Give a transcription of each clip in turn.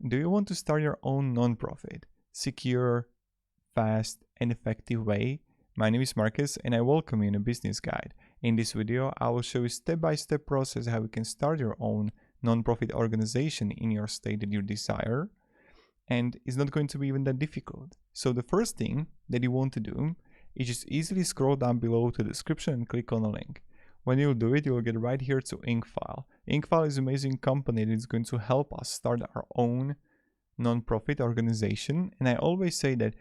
do you want to start your own non-profit? Secure, fast, and effective way? My name is Marcus and I welcome you in a business guide. In this video, I will show you step-by-step process how you can start your own non-profit organization in your state that you desire. And it's not going to be even that difficult. So the first thing that you want to do is just easily scroll down below to the description and click on a link. When you'll do it, you'll get right here to Incfile. Incfile is an amazing company that is going to help us start our own non-profit organization. And I always say that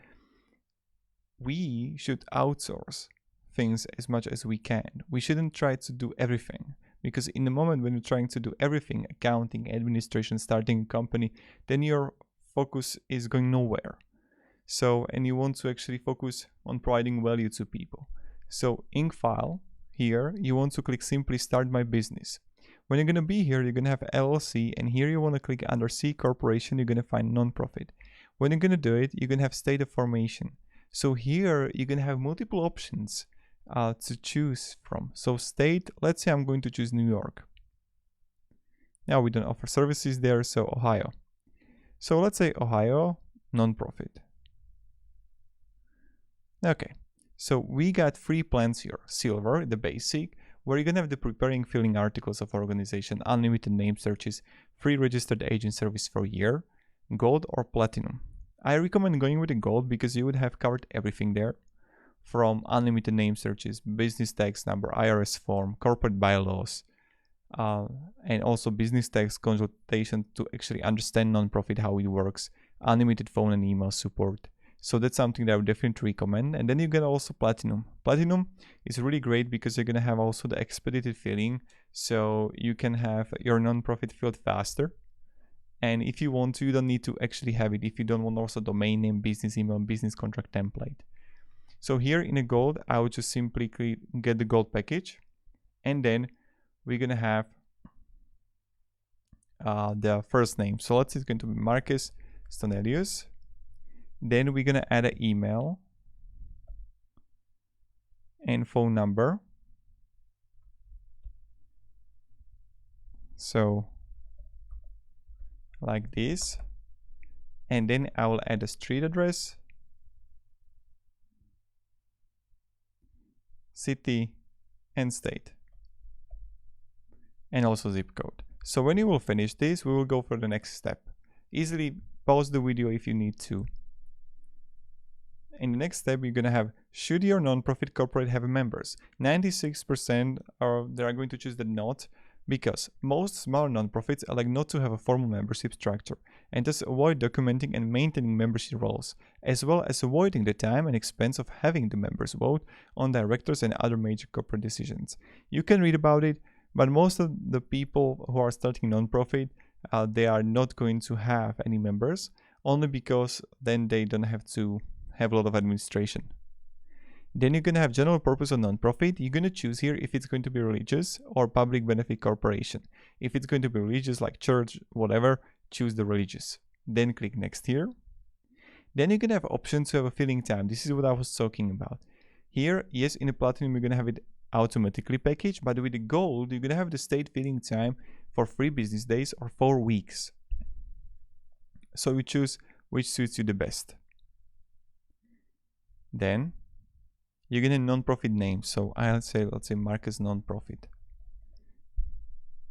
we should outsource things as much as we can. We shouldn't try to do everything, because in the moment when you're trying to do everything, accounting, administration, starting a company, then your focus is going nowhere. So, and you want to actually focus on providing value to people. So Incfile, here you want to click simply start my business. When you're going to be here, you're going to have LLC, and here you want to click under C corporation, you're going to find non-profit. When you're going to do it, you're going to have state of formation. So here you're going to have multiple options to choose from. So state, let's say I'm going to choose New York. Now we don't offer services there, so Ohio. So let's say Ohio, non-profit. Okay, so we got 3 plans here. Silver, the basic, where you're gonna have the preparing, filling articles of organization, unlimited name searches, free registered agent service for a year. Gold or platinum. I recommend going with the gold because you would have covered everything there, from unlimited name searches, business tax number, IRS form, corporate bylaws, and also business tax consultation to actually understand non-profit, how it works, unlimited phone and email support. So that's something that I would definitely recommend. And then you get also platinum. Platinum is really great because you're going to have also the expedited filling. So you can have your non-profit filled faster. And if you want to, you don't need to actually have it if you don't want also domain name, business email, business contract template. So here in a gold, I would just simply get the gold package. And then we're going to have the first name. So let's say it's going to be Marcus Stonelius. Then we're going to add an email and phone number. So like this. And then I will add a street address, city, and state, and also zip code. So when you will finish this, we will go for the next step. Easily pause the video if you need to. In the next step, you're going to have, should your nonprofit corporate have members? 96% they are going to choose the not, because most smaller nonprofits elect not to have a formal membership structure, and thus avoid documenting and maintaining membership roles, as well as avoiding the time and expense of having the members vote on directors and other major corporate decisions. You can read about it, but most of the people who are starting nonprofit, they are not going to have any members, only because then they don't have to have a lot of administration. Then you're going to have general purpose or non-profit. You're going to choose here if it's going to be religious or public benefit corporation. If it's going to be religious, like church, whatever, choose the religious. Then click next here. Then you're going to have options to have a filling time. This is what I was talking about. Here, yes, in the platinum, you're going to have it automatically packaged, but with the gold, you're going to have the state filling time for 3 business days or 4 weeks. So you choose which suits you the best. Then you're gonna non-profit name. So let's say Marcus non-profit.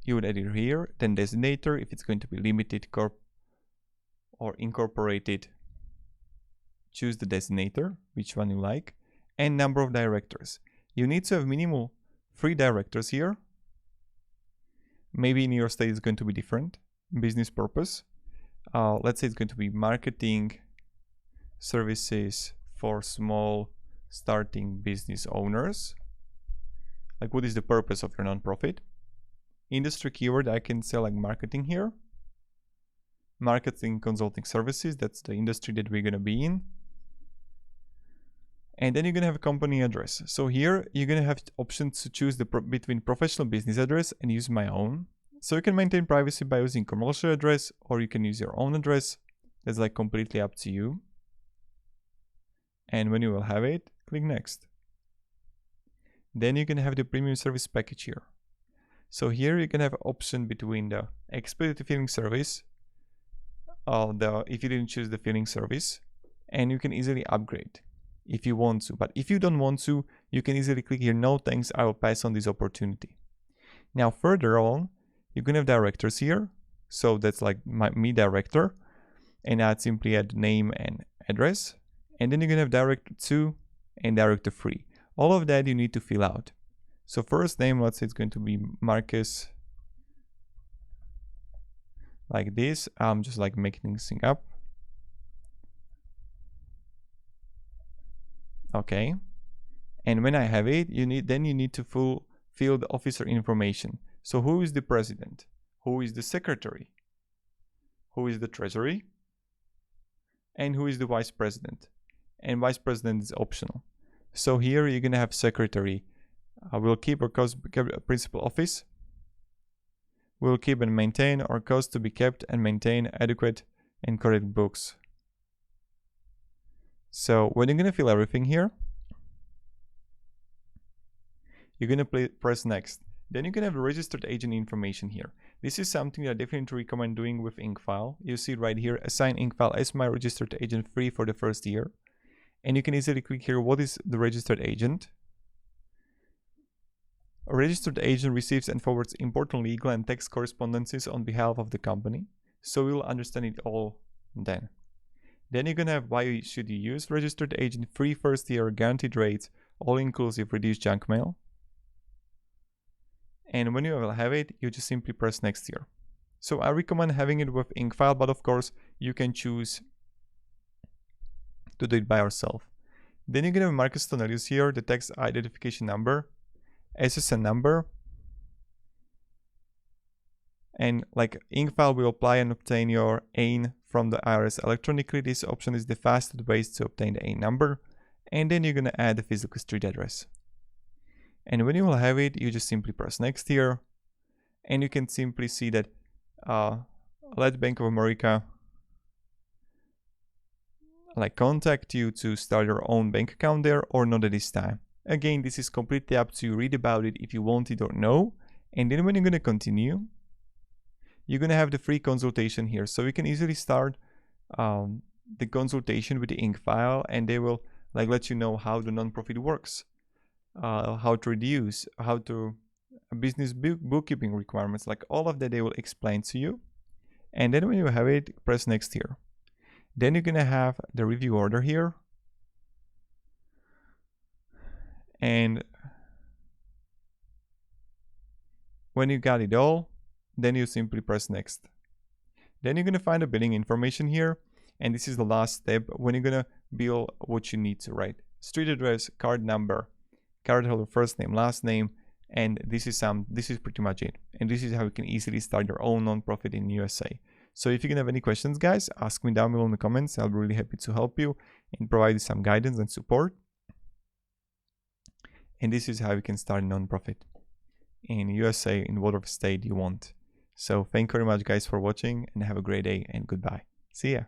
You would add it here. Then designator, if it's going to be limited, corp, or incorporated, choose the designator, which one you like, and number of directors. You need to have minimum 3 directors here. Maybe in your state it's going to be different. Business purpose. Let's say it's going to be marketing services for small starting business owners. Like, what is the purpose of your nonprofit? Industry keyword, I can say like marketing here. Marketing consulting services, that's the industry that we're going to be in. And then you're going to have a company address. So here you're going to have options to choose between professional business address and use my own. So you can maintain privacy by using commercial address, or you can use your own address. That's like completely up to you. And when you will have it, click next. Then you can have the premium service package here. So here you can have option between the expedited filling service, if you didn't choose the filling service, and you can easily upgrade if you want to. But if you don't want to, you can easily click here, no thanks, I will pass on this opportunity. Now further on, you're gonna have directors here. So that's like me director, and I'd simply add name and address. And then you're gonna have director 2 and director 3. All of that you need to fill out. So first name, let's say it's going to be Marcus, like this. I'm just like making this thing up. Okay. And when I have it, you need to fill the officer information. So who is the president? Who is the secretary? Who is the treasury? And who is the vice president? And vice president is optional. So here you're gonna have secretary. Will keep or cause principal office. Will keep and maintain or cause to be kept and maintain adequate and correct books. So when you're gonna fill everything here, you're gonna press next. Then you're gonna have registered agent information here. This is something that I definitely recommend doing with Incfile. You see right here, assign Incfile as my registered agent free for the first year. And you can easily click here, what is the registered agent? A registered agent receives and forwards important legal and tax correspondences on behalf of the company. So we'll understand it all then. Then you're gonna have why should you use registered agent, free first year, guaranteed rates, all inclusive, reduced junk mail. And when you will have it, you just simply press next here. So I recommend having it with Incfile, but of course you can choose to do it by yourself. Then you're gonna have Marcus Tonelius here, the tax identification number, SSN number, and like Incfile will apply and obtain your AIN from the IRS electronically. This option is the fastest way to obtain the AIN number, and then you're gonna add the physical street address. And when you will have it, you just simply press next here, and you can simply see that let Bank of America like contact you to start your own bank account there, or not at this time. Again, this is completely up to you. Read about it if you want it or no. And then when you're going to continue, you're going to have the free consultation here. So you can easily start the consultation with the Incfile, and they will like let you know how the nonprofit works, how to reduce, how to business bookkeeping requirements, like all of that they will explain to you. And then when you have it, press next here. Then you're going to have the review order here. And when you got it all, then you simply press next. Then you're going to find the billing information here. And this is the last step when you're going to bill what you need to write. Street address, card number, cardholder first name, last name. And this is pretty much it. And this is how you can easily start your own nonprofit in USA. So if you can have any questions, guys, ask me down below in the comments. I'll be really happy to help you and provide you some guidance and support. And this is how you can start a nonprofit in USA, in whatever state you want. So thank you very much, guys, for watching, and have a great day, and goodbye. See ya.